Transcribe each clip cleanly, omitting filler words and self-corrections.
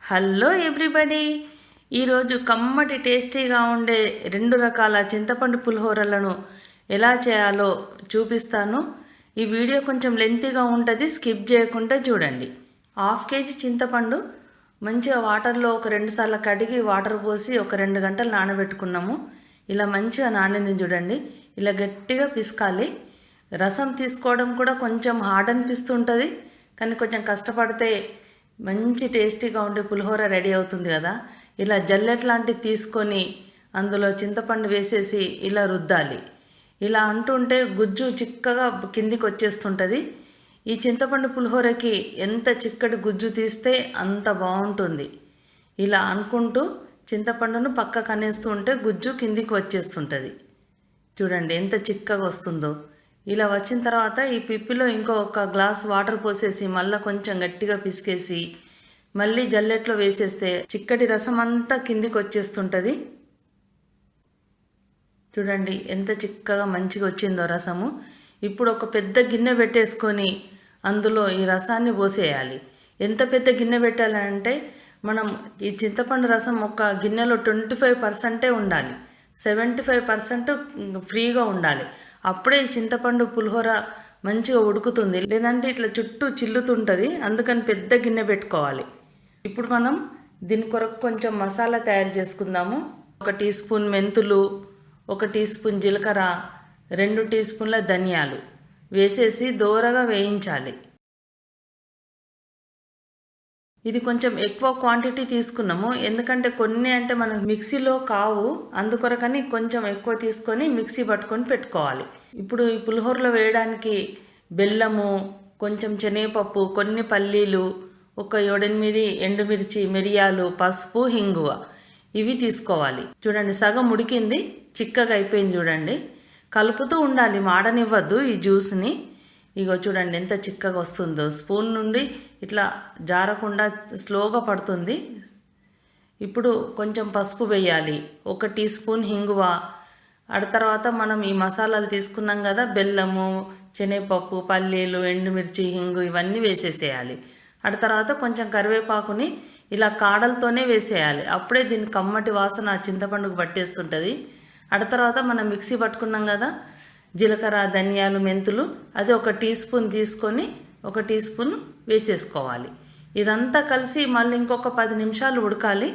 Hello everybody, ఈరోజు కమ్మటి టేస్టీగా ఉండే 2 రకాల చింతపండు పులిహోరలను ఎలా చేయాలో చూపిస్తాను. ఈ వీడియో కొంచెం లెంతీగా ఉంటుంది, స్కిప్ చేయకుండా చూడండి. 1/2 కేజీ చింతపండు మంచిగా వాటర్లో ఒక 2 సార్లు కడిగి వాటర్ పోసి ఒక 2 గంటలు నానబెట్టుకున్నాము. ఇలా మంచిగా నానింది చూడండి. ఇలా గట్టిగా పిసకాలి. రసం తీసుకోవడం కూడా కొంచెం హార్డ్ అనిపిస్తుంటుంది, కానీ కొంచెం కష్టపడితే మంచి టేస్టీగా ఉండే పులిహోర రెడీ అవుతుంది కదా. ఇలా జల్లెట్ లాంటివి తీసుకొని అందులో చింతపండు వేసేసి ఇలా రుద్దాలి. ఇలా అంటుంటే గుజ్జు చిక్కగా కిందికి వచ్చేస్తుంటుంది. ఈ చింతపండు పులిహోరకి ఎంత చిక్కటి గుజ్జు తీస్తే అంత బాగుంటుంది. ఇలా అనుకుంటూ చింతపండును పక్కకు అనేస్తూ ఉంటే గుజ్జు కిందికి వచ్చేస్తుంటుంది. చూడండి ఎంత చిక్కగా వస్తుందో. ఇలా వచ్చిన తర్వాత ఈ పిప్పిలో ఇంకొక గ్లాస్ వాటర్ పోసేసి మళ్ళీ కొంచెం గట్టిగా పిసికేసి మళ్ళీ జల్లెట్లో వేసేస్తే చిక్కటి రసం అంతా కిందికి వచ్చేస్తుంటుంది. చూడండి ఎంత చిక్కగా మంచిగా వచ్చిందో రసము. ఇప్పుడు ఒక పెద్ద గిన్నె పెట్టేసుకొని అందులో ఈ రసాన్ని పోసేయాలి. ఎంత పెద్ద గిన్నె పెట్టాలంటే మనం ఈ చింతపండు రసం ఒక గిన్నెలో 25% ఉండాలి, 75% ఫ్రీగా ఉండాలి. అప్పుడే ఈ చింతపండు పులిహోర మంచిగా ఉడుకుతుంది, లేదంటే ఇట్లా చుట్టూ చిల్లుతుంటుంది. అందుకని పెద్ద గిన్నె పెట్టుకోవాలి. ఇప్పుడు మనం దీని కొరకు కొంచెం మసాలా తయారు చేసుకుందాము. 1 టీ స్పూన్ మెంతులు, 1 టీ స్పూన్ జీలకర్ర, 2 టీ స్పూన్ల ధనియాలు వేసేసి దోరగా వేయించాలి. ఇది కొంచెం ఎక్కువ క్వాంటిటీ తీసుకున్నాము, ఎందుకంటే కొన్ని అంటే మనకు మిక్సీలో కావు, అందుకొరకని కొంచెం ఎక్కువ తీసుకొని మిక్సీ పట్టుకొని పెట్టుకోవాలి. ఇప్పుడు ఈ పులిహోరలో వేయడానికి బెల్లము, కొంచెం శనగపప్పు, కొన్ని పల్లీలు, ఒక 7-8 ఎండుమిర్చి, మిరియాలు, పసుపు, హింగువ ఇవి తీసుకోవాలి. చూడండి సగం ఉడికింది, చిక్కగా అయిపోయింది. చూడండి కలుపుతూ ఉండాలి, మాడనివ్వద్దు ఈ జ్యూస్ని. ఇగో చూడండి ఎంత చిక్కగా వస్తుందో. స్పూన్ నుండి ఇట్లా జారకుండా స్లోగా పడుతుంది. ఇప్పుడు కొంచెం పసుపు వేయాలి, 1 టీ స్పూన్ హింగువ. తర్వాత మనం ఈ మసాలాలు తీసుకున్నాం కదా, బెల్లము, శనగపప్పు, పల్లీలు, ఎండుమిర్చి, హింగు ఇవన్నీ వేసేసేయాలి. తర్వాత కొంచెం కరివేపాకుని ఇలా కాడలతోనే వేసేయాలి. అప్పుడే దీని కమ్మటి వాసన చింతపండుకు పట్టేస్తుంటుంది. తర్వాత మనం మిక్సీ పట్టుకున్నాం కదా జీలకర్ర, ధనియాలు, మెంతులు, అది 1 టీ స్పూన్ తీసుకొని 1 టీ స్పూన్ వేసేసుకోవాలి. ఇదంతా కలిసి మళ్ళీ ఇంకొక 10 నిమిషాలు ఉడకాలి.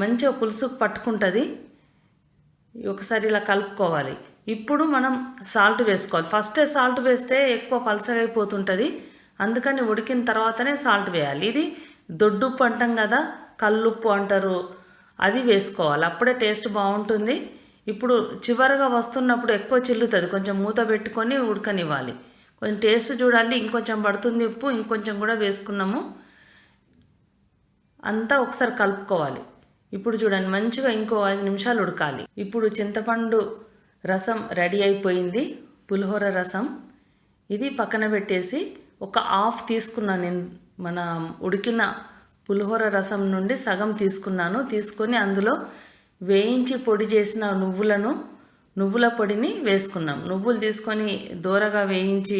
మంచిగా పులుసుకు పట్టుకుంటుంది. ఒకసారి ఇలా కలుపుకోవాలి. ఇప్పుడు మనం సాల్ట్ వేసుకోవాలి. ఫస్టే సాల్ట్ వేస్తే ఎక్కువ పలసగా అయిపోతుంటుంది, అందుకని ఉడికిన తర్వాతనే సాల్ట్ వేయాలి. ఇది దొడ్డుప్పు అంటాం కదా, కల్లుప్పు అంటారు, అది వేసుకోవాలి. అప్పుడే టేస్ట్ బాగుంటుంది. ఇప్పుడు చివరిగా వస్తున్నప్పుడు ఎక్కువ చిల్లుతుంది, కొంచెం మూత పెట్టుకొని ఉడకనివ్వాలి. కొంచెం టేస్ట్ చూడాలి, ఇంకొంచెం పడుతుంది ఉప్పు, ఇంకొంచెం కూడా వేసుకున్నాము. అంతా ఒకసారి కలుపుకోవాలి. ఇప్పుడు చూడండి మంచిగా ఇంకో 5 నిమిషాలు ఉడకాలి. ఇప్పుడు చింతపండు రసం రెడీ అయిపోయింది, పులిహోర రసం. ఇది పక్కన పెట్టేసి ఒక హాఫ్ తీసుకున్నాను. మన ఉడికిన పులిహోర రసం నుండి సగం తీసుకున్నాను. తీసుకొని అందులో వేయించి పొడి చేసిన నువ్వుల పొడిని వేసుకున్నాం. నువ్వులు తీసుకొని దోరగా వేయించి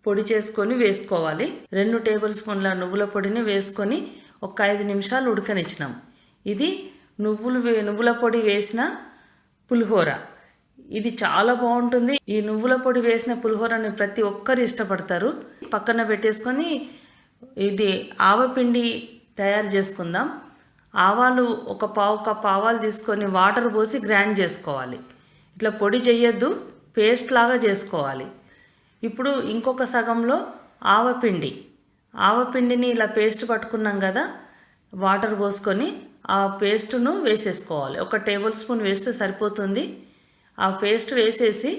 పొడి చేసుకొని వేసుకోవాలి. 2 టేబుల్ స్పూన్ల నువ్వుల పొడిని వేసుకొని ఒక 5 నిమిషాలు ఉడకనిచ్చినాం. ఇది నువ్వుల పొడి వేసిన పులిహోర. ఇది చాలా బాగుంటుంది. ఈ నువ్వుల పొడి వేసిన పులిహోరని ప్రతి ఒక్కరు ఇష్టపడతారు. పక్కన పెట్టేసుకొని ఇది ఆవపిండి తయారు చేసుకుందాం. ఆవాలు ఒక 1/4 కప్ ఆవాలు తీసుకొని వాటర్ పోసి గ్రైండ్ చేసుకోవాలి. ఇట్లా పొడి చేయొద్దు, పేస్ట్ లాగా చేసుకోవాలి. ఇప్పుడు ఇంకొక సగంలో ఆవపిండిని ఇలా పేస్ట్ పట్టుకున్నాం కదా, వాటర్ పోసుకొని ఆ పేస్టును వేసేసుకోవాలి. 1 టేబుల్ స్పూన్ వేస్తే సరిపోతుంది. ఆ పేస్ట్ వేసేసి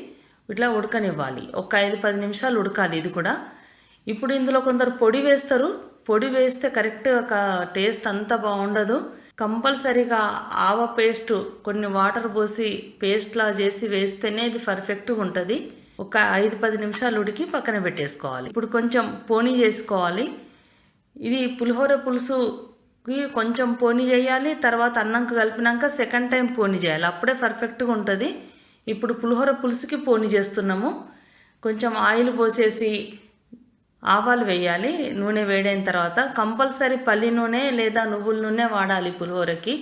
ఇట్లా ఉడకనివ్వాలి. ఒక 5-10 నిమిషాలు ఉడకాలి ఇది కూడా. ఇప్పుడు ఇందులో కొందరు పొడి వేస్తారు, పొడి వేస్తే కరెక్ట్గా టేస్ట్ అంతా బాగుండదు. కంపల్సరీగా ఆవ పేస్ట్ కొన్ని వాటర్ పోసి పేస్ట్లా చేసి వేస్తేనే ఇది పర్ఫెక్ట్గా ఉంటుంది. ఒక 5-10 నిమిషాలు ఉడికి పక్కన పెట్టేసుకోవాలి. ఇప్పుడు కొంచెం పోనీ చేసుకోవాలి. ఇది పులిహోర పులుసుకి కొంచెం పోనీ చేయాలి, తర్వాత అన్నంకు కలిపినాక సెకండ్ టైం పోనీ చేయాలి, అప్పుడే పర్ఫెక్ట్గా ఉంటుంది. ఇప్పుడు పులిహోర పులుసుకి పోనీ చేస్తున్నాము. కొంచెం ఆయిల్ పోసేసి ఆవాలు వేయాలి. నూనె వేడైన తర్వాత కంపల్సరీ పల్లి నూనె లేదా నువ్వుల నూనె వాడాలి పులిహోరకి,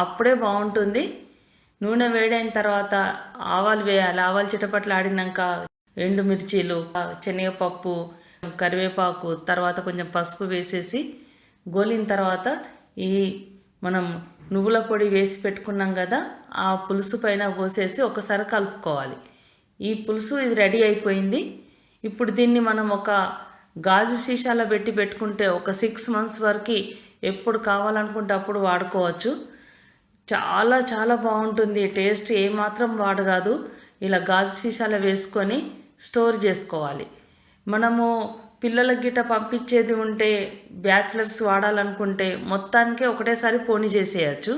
అప్పుడే బాగుంటుంది. నూనె వేడైన తర్వాత ఆవాలు వేయాలి. ఆవాలు చిటపట్లాడినాక ఎండుమిర్చీలు, శనగపప్పు, కరివేపాకు, తర్వాత కొంచెం పసుపు వేసేసి గోలిన తర్వాత ఈ మనం నువ్వుల పొడి వేసి పెట్టుకున్నాం కదా, ఆ పులుసు పైన పోసేసి ఒకసారి కలుపుకోవాలి. ఈ పులుసు ఇది రెడీ అయిపోయింది. ఇప్పుడు దీన్ని మనం ఒక గాజు సీసాలో పెట్టుకుంటే ఒక 6 months వరకు ఎప్పుడు కావాలనుకుంటే అప్పుడు వాడుకోవచ్చు. చాలా చాలా బాగుంటుంది. టేస్ట్ ఏమాత్రం కాదు. ఇలా గాజు సీసాలో వేసుకొని స్టోర్ చేసుకోవాలి. మనము పిల్లలకి గిట్ట పంపించేది ఉంటే, బ్యాచిలర్స్ వాడాలనుకుంటే మొత్తానికే ఒకటేసారి పోనీ చేసేయచ్చు.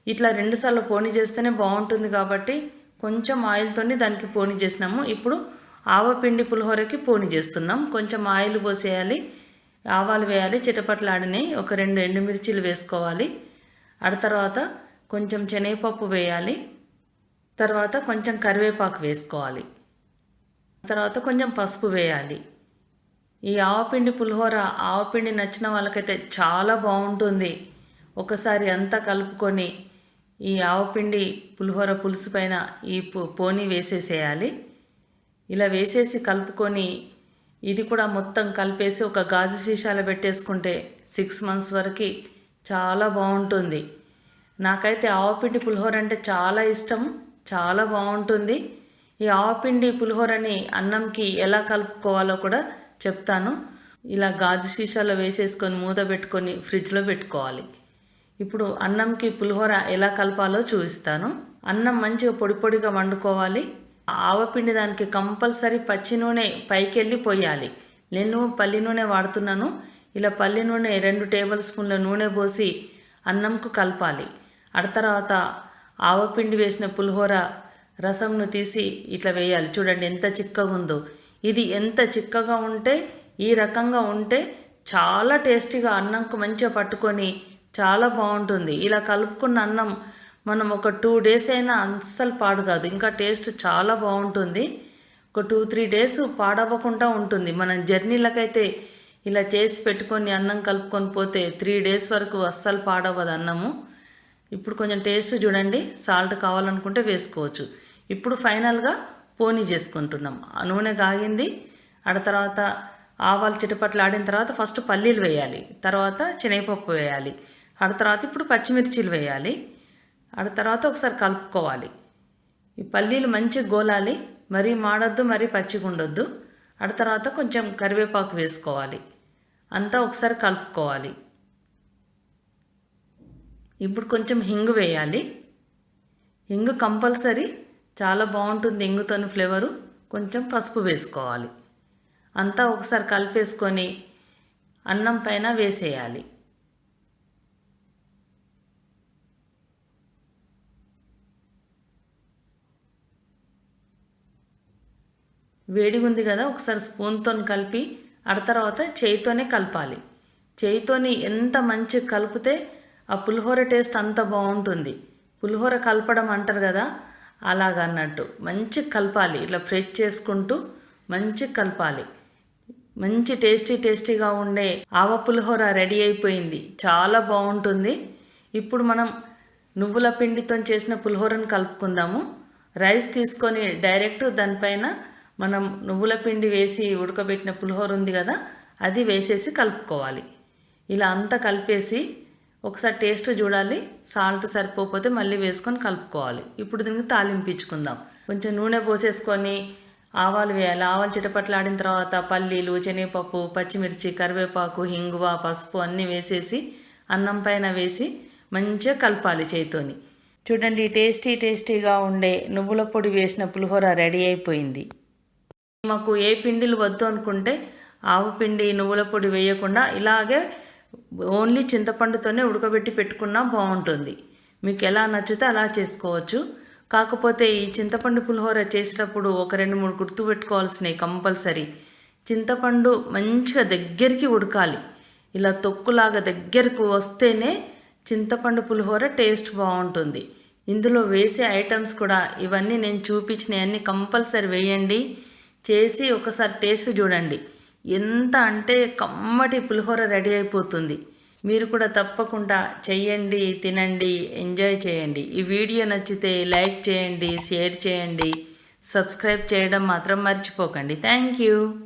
ఇట్లా 2 సార్లు పోనీ చేస్తేనే బాగుంటుంది కాబట్టి కొంచెం ఆయిల్తోని దానికి పోనీ చేసినాము. ఇప్పుడు ఆవపిండి పులిహోరకి పోనీ చేస్తున్నాం. కొంచెం ఆయిల్ పోసేయాలి, ఆవాలు వేయాలి, చిటపట్లాడినాయి. ఒక 2 ఎండుమిర్చీలు వేసుకోవాలి. తర్వాత కొంచెం శనగపప్పు వేయాలి. తర్వాత కొంచెం కరివేపాకు వేసుకోవాలి. తర్వాత కొంచెం పసుపు వేయాలి. ఈ ఆవపిండి పులిహోర, ఆవపిండి నచ్చిన వాళ్ళకైతే చాలా బాగుంటుంది. ఒకసారి అంతా కలుపుకొని ఈ ఆవపిండి పులిహోర పులుసు పైన ఈ పోనీ వేసేసేయాలి. ఇలా వేసేసి కలుపుకొని ఇది కూడా మొత్తం కలిపేసి ఒక గాజు సీసాలో పెట్టేసుకుంటే 6 months వరకు చాలా బాగుంటుంది. నాకైతే ఆవపిండి పులిహోర అంటే చాలా ఇష్టం, చాలా బాగుంటుంది. ఈ ఆవపిండి పులిహోరని అన్నంకి ఎలా కలుపుకోవాలో కూడా చెప్తాను. ఇలా గాజు సీసాలో వేసేసుకొని మూత పెట్టుకొని ఫ్రిడ్జ్లో పెట్టుకోవాలి. ఇప్పుడు అన్నంకి పులిహోర ఎలా కలపాలో చూపిస్తాను. అన్నం మంచిగా పొడి పొడిగా వండుకోవాలి. ఆవపిండి దానికి కంపల్సరీ పచ్చి నూనె పైకి వెళ్ళి పోయాలి. నేను పల్లి నూనె వాడుతున్నాను. ఇలా పల్లి నూనె 2 tablespoons నూనె పోసి అన్నంకు కలపాలి. తర్వాత ఆవపిండి వేసిన పులిహోర రసంను తీసి ఇట్లా వేయాలి. చూడండి ఎంత చిక్కగా ఉందో. ఇది ఎంత చిక్కగా ఉంటే, ఈ రకంగా ఉంటే చాలా టేస్టీగా అన్నంకు మంచిగా పట్టుకొని చాలా బాగుంటుంది. ఇలా కలుపుకున్న అన్నం మనం ఒక 2 days అయినా అస్సలు పాడు కాదు. ఇంకా టేస్ట్ చాలా బాగుంటుంది. ఒక 2-3 days పాడవ్వకుండా ఉంటుంది. మనం జర్నీలకైతే ఇలా చేసి పెట్టుకొని అన్నం కలుపుకొని పోతే 3 days వరకు అస్సలు పాడవ్వదు అన్నము. ఇప్పుడు కొంచెం టేస్ట్ చూడండి. సాల్ట్ కావాలనుకుంటే వేసుకోవచ్చు. ఇప్పుడు ఫైనల్గా పోనీ చేసుకుంటున్నాం. ఆ నూనె కాగింది. తర్వాత ఆవాలు చిటపట్లాడిన తర్వాత ఫస్ట్ పల్లీలు వేయాలి, తర్వాత శనగపప్పు వేయాలి, తర్వాత ఇప్పుడు పచ్చిమిర్చీలు వేయాలి. తర్వాత ఒకసారి కలుపుకోవాలి. ఈ పల్లీలు మంచిగా గోలాలి, మరీ మాడొద్దు, మరీ పచ్చిగా ఉండొద్దు. తర్వాత కొంచెం కరివేపాకు వేసుకోవాలి. అంతా ఒకసారి కలుపుకోవాలి. ఇప్పుడు కొంచెం హింగు వేయాలి. హింగు కంపల్సరీ, చాలా బాగుంటుంది హింగుతోని ఫ్లేవరు. కొంచెం పసుపు వేసుకోవాలి. అంతా ఒకసారి కలిపేసుకొని అన్నం పైన వేసేయాలి. వేడిగా ఉంది కదా, ఒకసారి స్పూన్తో కలిపి తర్వాత చేయితోనే కలపాలి. చేయితోని ఎంత మంచిగా కలిపితే ఆ పులిహోర టేస్ట్ అంత బాగుంటుంది. పులిహోర కలపడం అంటారు కదా, అలాగన్నట్టు మంచిగా కలపాలి. ఇట్లా ఫ్రెష్ చేసుకుంటూ మంచిగా కలపాలి. మంచి టేస్టీగా ఉండే ఆవ పులిహోర రెడీ అయిపోయింది. చాలా బాగుంటుంది. ఇప్పుడు మనం నువ్వుల పిండితో చేసిన పులిహోరను కలుపుకుందాము. రైస్ తీసుకొని డైరెక్ట్ దానిపైన మనం నువ్వుల పిండి వేసి ఉడకబెట్టిన పులిహోర ఉంది కదా, అది వేసేసి కలుపుకోవాలి. ఇలా అంతా కలిపేసి ఒకసారి టేస్ట్ చూడాలి. సాల్ట్ సరిపోతే మళ్ళీ వేసుకొని కలుపుకోవాలి. ఇప్పుడు దీనికి తాలింపించుకుందాం. కొంచెం నూనె పోసేసుకొని ఆవాలు వేయాలి. ఆవాలు చిటపట్లాడిన తర్వాత పల్లీలు, శనగపప్పు, పచ్చిమిర్చి, కరివేపాకు, హింగువ, పసుపు అన్నీ వేసేసి అన్నం పైన వేసి మంచిగా కలపాలి చేయితోని. చూడండి టేస్టీగా ఉండే నువ్వుల పొడి వేసిన పులిహోర రెడీ అయిపోయింది. మాకు ఏ పిండిలు వద్దు అనుకుంటే ఆవు పిండి, నువ్వుల పొడి వేయకుండా ఇలాగే ఓన్లీ చింతపండుతోనే ఉడకబెట్టి పెట్టుకున్నా బాగుంటుంది. మీకు ఎలా నచ్చితే అలా చేసుకోవచ్చు. కాకపోతే ఈ చింతపండు పులిహోర చేసేటప్పుడు ఒక 2-3 గుర్తు పెట్టుకోవాల్సినవి కంపల్సరీ. చింతపండు మంచిగా దగ్గరికి ఉడకాలి. ఇలా తొక్కులాగా దగ్గరకు వస్తేనే చింతపండు పులిహోర టేస్ట్ బాగుంటుంది. ఇందులో వేసే ఐటమ్స్ కూడా ఇవన్నీ నేను చూపించినవన్నీ కంపల్సరీ వేయండి. చేసి ఒకసారి టేస్ట్ చూడండి. ఎంత అంటే కమ్మటి పులిహోర రెడీ అయిపోతుంది. మీరు కూడా తప్పకుండా చెయ్యండి, తినండి, ఎంజాయ్ చేయండి. ఈ వీడియో నచ్చితే లైక్ చేయండి, షేర్ చేయండి, సబ్స్క్రైబ్ చేయడం మాత్రం మర్చిపోకండి. Thank you.